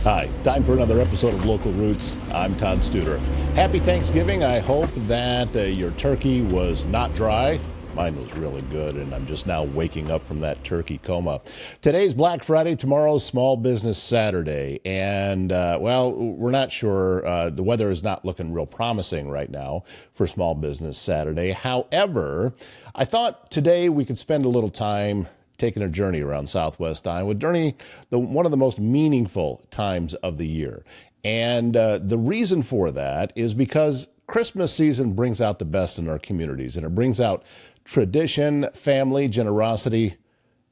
Hi, time for another episode of Local Roots. I'm Todd Studer. Happy Thanksgiving. I hope that your turkey was not dry. Mine was really good, and I'm just now waking up from that turkey coma. Today's Black Friday, tomorrow's Small Business Saturday, and we're not sure. The weather is not looking real promising right now for Small Business Saturday. However, I thought today we could spend a little time taking a journey around Southwest Iowa during one of the most meaningful times of the year. And the reason for that is because Christmas season brings out the best in our communities, and it brings out tradition, family, generosity,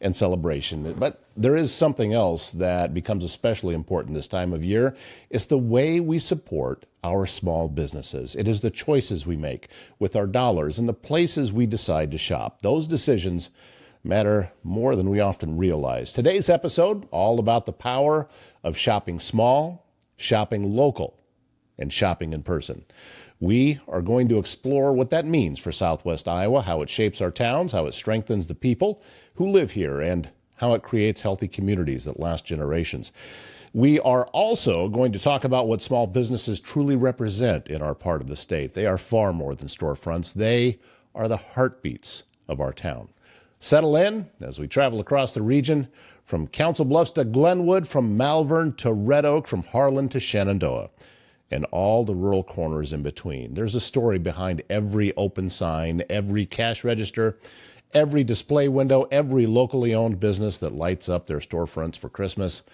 and celebration. But there is something else that becomes especially important this time of year. It's the way we support our small businesses. It is the choices we make with our dollars and the places we decide to shop. Those decisions matter more than we often realize. Today's episode, all about the power of shopping small, shopping local, and shopping in person. We are going to explore what that means for Southwest Iowa, how it shapes our towns, how it strengthens the people who live here, and how it creates healthy communities that last generations. We are also going to talk about what small businesses truly represent in our part of the state. They are far more than storefronts. They are the heartbeats of our town. Settle in as we travel across the region, from Council Bluffs to Glenwood, from Malvern to Red Oak, from Harlan to Shenandoah, and all the rural corners in between. There's a story behind every open sign, every cash register, every display window, every locally owned business that lights up their storefronts for Christmas.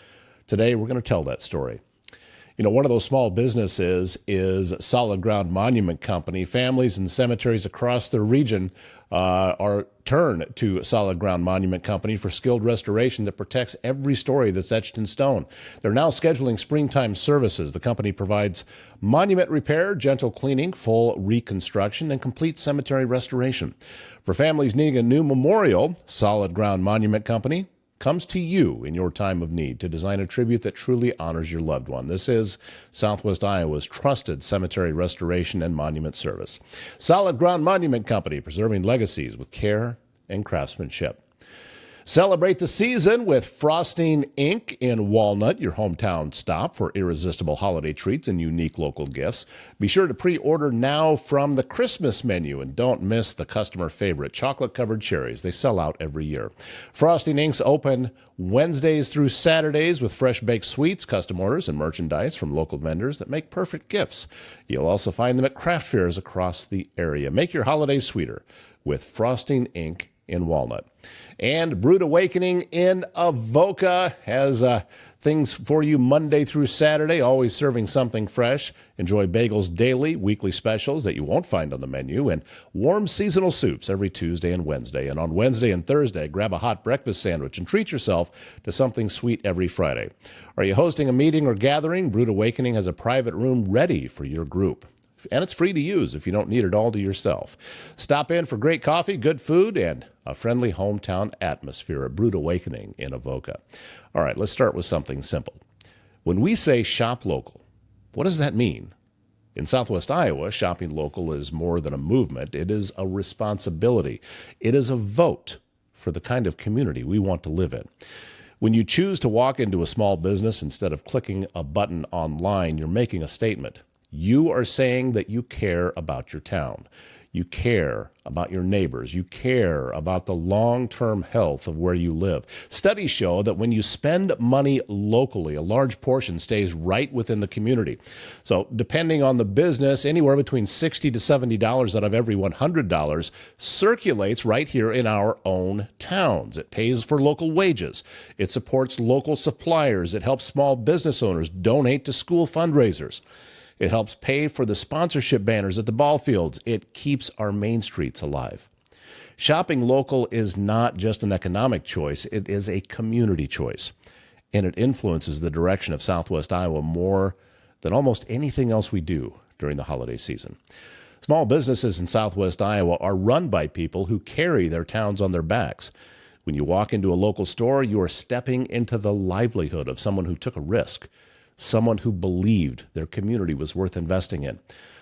Today, we're going to tell that story. You know, one of those small businesses is Solid Ground Monument Company. Families and cemeteries across the region are turned to Solid Ground Monument Company for skilled restoration that protects every story that's etched in stone. They're now scheduling springtime services. The company provides monument repair, gentle cleaning, full reconstruction, and complete cemetery restoration. For families needing a new memorial, Solid Ground Monument Company comes to you in your time of need to design a tribute that truly honors your loved one. This is Southwest Iowa's trusted cemetery restoration and monument service. Solid Ground Monument Company, preserving legacies with care and craftsmanship. Celebrate the season with Frosting Inc. in Walnut, your hometown stop for irresistible holiday treats and unique local gifts. Be sure to pre-order now from the Christmas menu, and don't miss the customer favorite chocolate-covered cherries. They sell out every year. Frosting Inc.'s open Wednesdays through Saturdays with fresh baked sweets, custom orders, and merchandise from local vendors that make perfect gifts. You'll also find them at craft fairs across the area. Make your holidays sweeter with Frosting Inc. in Walnut. And Brewed Awakening in Avoca has things for you Monday through Saturday, always serving something fresh. Enjoy bagels daily, weekly specials that you won't find on the menu, and warm seasonal soups every Tuesday and Wednesday. And on Wednesday and Thursday, grab a hot breakfast sandwich and treat yourself to something sweet every Friday. Are you hosting a meeting or gathering? Brewed Awakening has a private room ready for your group. And it's free to use if you don't need it all to yourself. Stop in for great coffee, good food, and a friendly hometown atmosphere at Brewed Awakening in Avoca. All right, let's start with something simple. When we say shop local, what does that mean? In Southwest Iowa, shopping local is more than a movement. It is a responsibility. It is a vote for the kind of community we want to live in. When you choose to walk into a small business instead of clicking a button online, you're making a statement. You are saying that you care about your town. You care about your neighbors. You care about the long-term health of where you live. Studies show that when you spend money locally, a large portion stays right within the community. So depending on the business, anywhere between $60 to $70 out of every $100 circulates right here in our own towns. It pays for local wages. It supports local suppliers. It helps small business owners donate to school fundraisers. It helps pay for the sponsorship banners at the ball fields. It keeps our main streets alive. Shopping local is not just an economic choice. It is a community choice, and it influences the direction of Southwest Iowa more than almost anything else we do during the holiday season. Small businesses in Southwest Iowa are run by people who carry their towns on their backs. When you walk into a local store, you are stepping into the livelihood of someone who took a risk, someone who believed their community was worth investing in,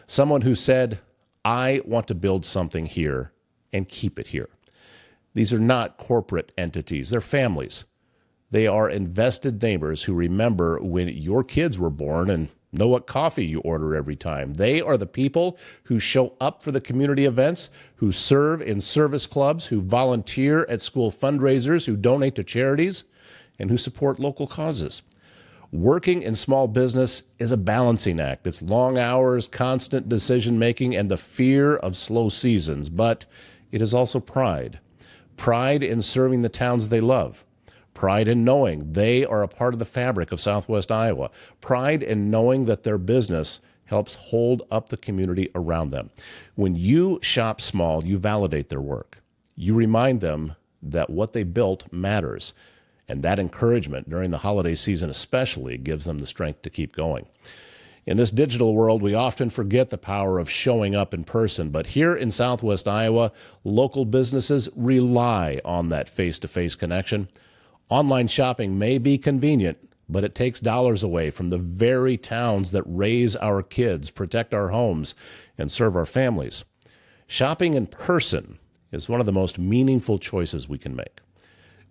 someone who said, I want to build something here and keep it here. These are not corporate entities. They're families. They are invested neighbors who remember when your kids were born and know what coffee you order every time. They are the people who show up for the community events, who serve in service clubs, who volunteer at school fundraisers, who donate to charities, and who support local causes. Working in small business is a balancing act. It's long hours, constant decision-making, and the fear of slow seasons. But it is also pride. Pride in serving the towns they love. Pride in knowing they are a part of the fabric of Southwest Iowa. Pride in knowing that their business helps hold up the community around them. When you shop small, you validate their work. You remind them that what they built matters. And that encouragement during the holiday season especially gives them the strength to keep going. In this digital world, we often forget the power of showing up in person, but here in Southwest Iowa, local businesses rely on that face-to-face connection. Online shopping may be convenient, but it takes dollars away from the very towns that raise our kids, protect our homes, and serve our families. Shopping in person is one of the most meaningful choices we can make.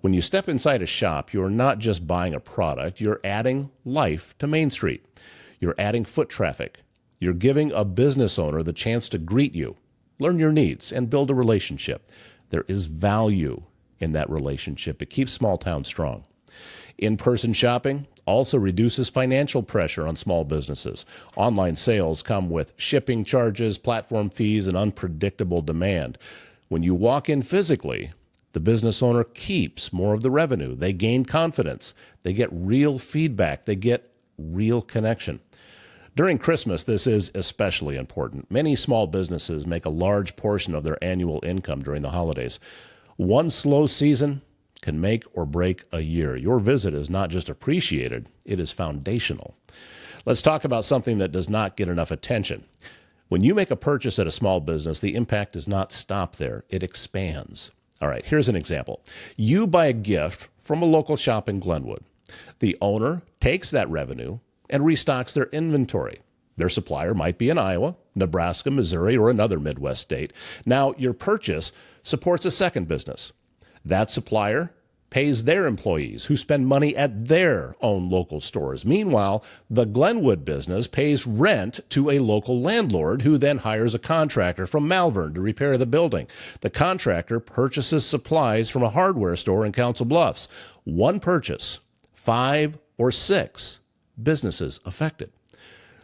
When you step inside a shop, you're not just buying a product, you're adding life to Main Street. You're adding foot traffic. You're giving a business owner the chance to greet you, learn your needs, and build a relationship. There is value in that relationship. It keeps small towns strong. In-person shopping also reduces financial pressure on small businesses. Online sales come with shipping charges, platform fees, and unpredictable demand. When you walk in physically, the business owner keeps more of the revenue. They gain confidence. They get real feedback. They get real connection. During Christmas, this is especially important. Many small businesses make a large portion of their annual income during the holidays. One slow season can make or break a year. Your visit is not just appreciated, it is foundational. Let's talk about something that does not get enough attention. When you make a purchase at a small business, the impact does not stop there. It expands. All right, here's an example. You buy a gift from a local shop in Glenwood. The owner takes that revenue and restocks their inventory. Their supplier might be in Iowa, Nebraska, Missouri, or another Midwest state. Now, your purchase supports a second business. That supplier pays their employees who spend money at their own local stores. Meanwhile, the Glenwood business pays rent to a local landlord who then hires a contractor from Malvern to repair the building. The contractor purchases supplies from a hardware store in Council Bluffs. One purchase, 5 or 6 businesses affected.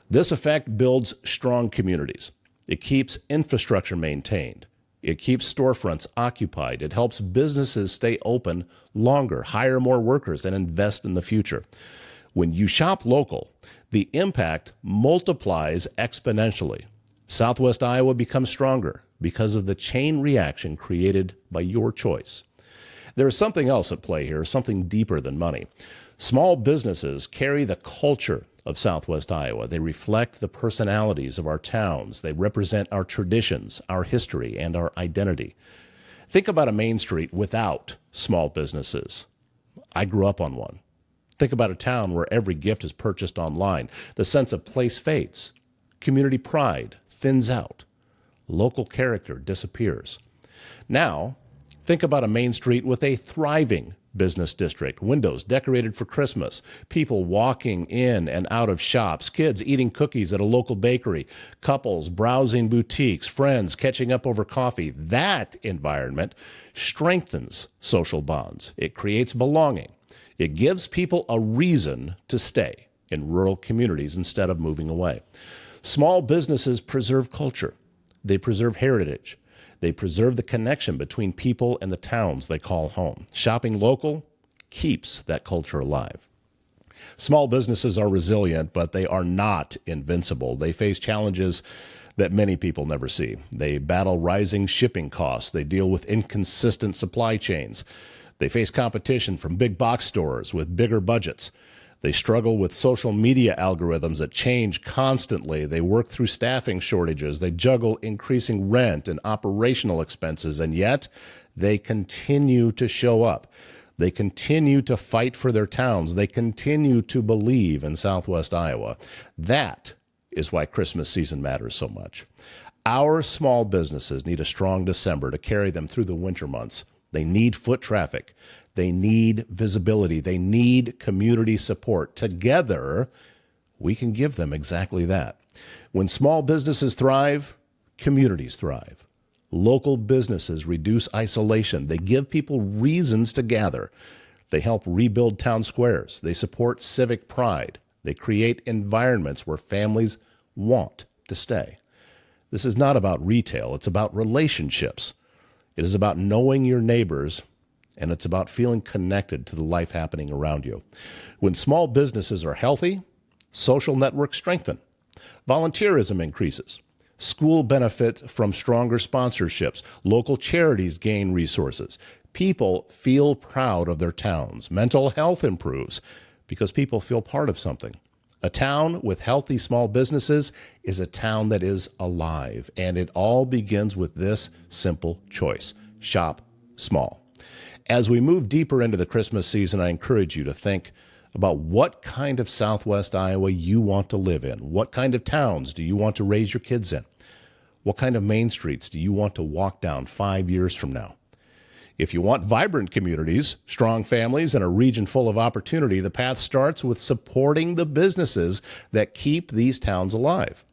This effect builds strong communities. It keeps infrastructure maintained. It keeps storefronts occupied. It helps businesses stay open longer, hire more workers, and invest in the future. When you shop local, the impact multiplies exponentially. Southwest Iowa becomes stronger because of the chain reaction created by your choice. There is something else at play here, something deeper than money. Small businesses carry the culture of Southwest Iowa. They reflect the personalities of our towns. They represent our traditions, our history, and our identity. Think about a Main Street without small businesses. I grew up on one. Think about a town where every gift is purchased online. The sense of place fades. Community pride thins out. Local character disappears. Now, think about a Main Street with a thriving business district, windows decorated for Christmas, people walking in and out of shops, kids eating cookies at a local bakery, couples browsing boutiques, friends catching up over coffee. That environment strengthens social bonds. It creates belonging. It gives people a reason to stay in rural communities instead of moving away. Small businesses preserve culture. They preserve heritage. They preserve the connection between people and the towns they call home. Shopping local keeps that culture alive. Small businesses are resilient, but they are not invincible. They face challenges that many people never see. They battle rising shipping costs. They deal with inconsistent supply chains. They face competition from big box stores with bigger budgets. They struggle with social media algorithms that change constantly. They work through staffing shortages. They juggle increasing rent and operational expenses, and yet they continue to show up. They continue to fight for their towns. They continue to believe in Southwest Iowa. That is why Christmas season matters so much. Our small businesses need a strong December to carry them through the winter months. They need foot traffic. They need visibility. They need community support. Together, we can give them exactly that. When small businesses thrive, communities thrive. Local businesses reduce isolation. They give people reasons to gather. They help rebuild town squares. They support civic pride. They create environments where families want to stay. This is not about retail. It's about relationships. It is about knowing your neighbors, and it's about feeling connected to the life happening around you. When small businesses are healthy, social networks strengthen. Volunteerism increases. School benefit from stronger sponsorships. Local charities gain resources. People feel proud of their towns. Mental health improves because people feel part of something. A town with healthy small businesses is a town that is alive, and it all begins with this simple choice: shop small. As we move deeper into the Christmas season, I encourage you to think about what kind of Southwest Iowa you want to live in. What kind of towns do you want to raise your kids in? What kind of main streets do you want to walk down 5 years from now? If you want vibrant communities, strong families, and a region full of opportunity, the path starts with supporting the businesses that keep these towns alive.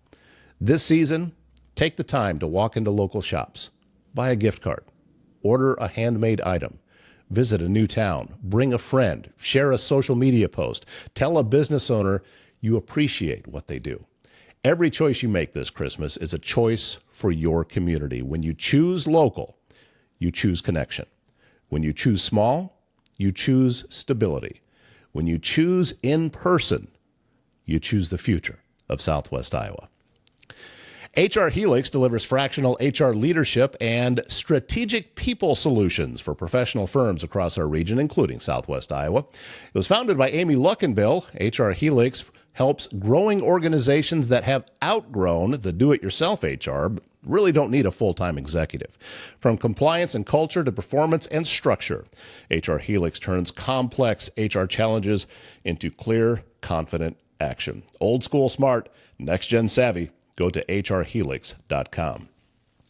This season, take the time to walk into local shops, buy a gift card, order a handmade item, visit a new town, bring a friend, share a social media post, tell a business owner you appreciate what they do. Every choice you make this Christmas is a choice for your community. When you choose local, you choose connection. When you choose small, you choose stability. When you choose in person, you choose the future of Southwest Iowa. HR Helix delivers fractional HR leadership and strategic people solutions for professional firms across our region, including Southwest Iowa. It was founded by Amy Luckenbill. HR Helix helps growing organizations that have outgrown the do-it-yourself HR, but really don't need a full-time executive. From compliance and culture to performance and structure, HR Helix turns complex HR challenges into clear, confident action. Old school smart, next-gen savvy. Go to hrhelix.com.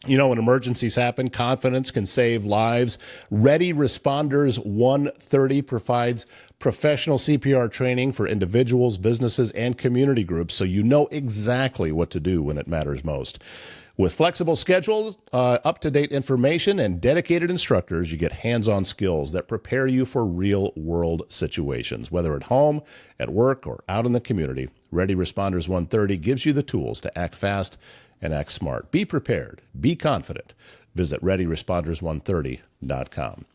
You know, when emergencies happen, confidence can save lives. Ready Responders 130 provides professional CPR training for individuals, businesses, and community groups, so you know exactly what to do when it matters most. With flexible schedules, up-to-date information, and dedicated instructors, you get hands-on skills that prepare you for real-world situations. Whether at home, at work, or out in the community, Ready Responders 130 gives you the tools to act fast and act smart. Be prepared. Be confident. Visit ReadyResponders130.com.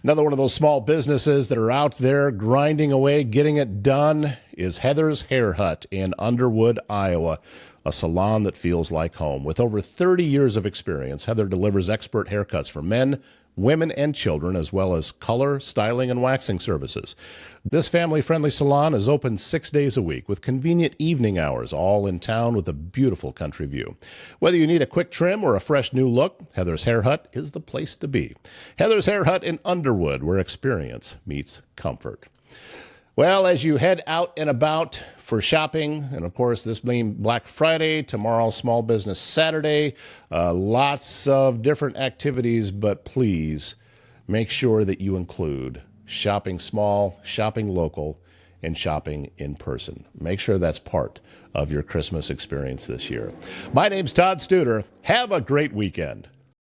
Another one of those small businesses that are out there grinding away, getting it done, is Heather's Hair Hut in Underwood, Iowa, a salon that feels like home. With over 30 years of experience, Heather delivers expert haircuts for men, women, and children, as well as color, styling, and waxing services. This family-friendly salon is open 6 days a week with convenient evening hours, all in town with a beautiful country view. Whether you need a quick trim or a fresh new look, Heather's Hair Hut is the place to be. Heather's Hair Hut in Underwood, where experience meets comfort. Well, as you head out and about for shopping, and of course this being Black Friday, tomorrow Small Business Saturday, lots of different activities, but please make sure that you include shopping small, shopping local, and shopping in person. Make sure that's part of your Christmas experience this year. My name's Todd Studer. Have a great weekend.